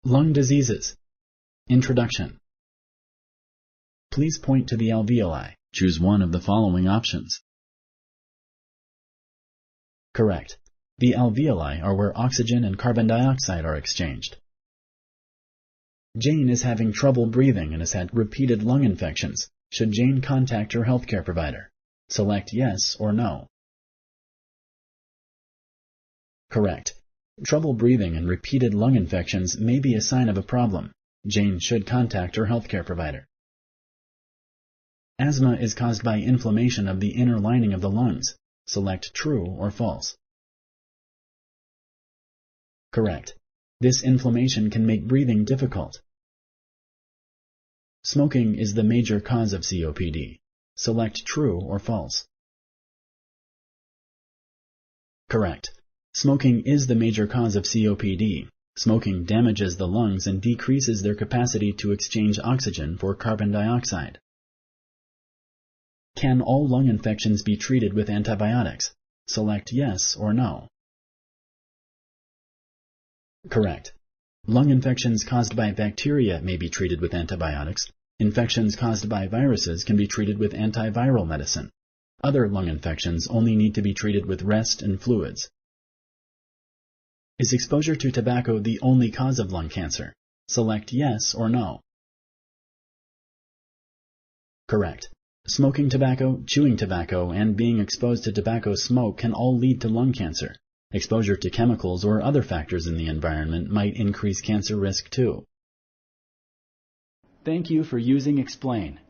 Lung diseases. Introduction. Please point to the alveoli. Choose one of the following options. Correct. The alveoli are where oxygen and carbon dioxide are exchanged. Jane is having trouble breathing and has had repeated lung infections. Should Jane contact her healthcare provider? Select yes or no. Correct. Trouble breathing and repeated lung infections may be a sign of a problem. Jane should contact her healthcare provider. Asthma is caused by inflammation of the inner lining of the lungs. Select true or false. Correct. This inflammation can make breathing difficult. Smoking is the major cause of COPD. Select true or false. Correct. Smoking is the major cause of COPD. Smoking damages the lungs and decreases their capacity to exchange oxygen for carbon dioxide. Can all lung infections be treated with antibiotics? Select yes or no. Correct. Lung infections caused by bacteria may be treated with antibiotics. Infections caused by viruses can be treated with antiviral medicine. Other lung infections only need to be treated with rest and fluids. Is exposure to tobacco the only cause of lung cancer? Select yes or no. Correct. Smoking tobacco, chewing tobacco, and being exposed to tobacco smoke can all lead to lung cancer. Exposure to chemicals or other factors in the environment might increase cancer risk too. Thank you for using Explain.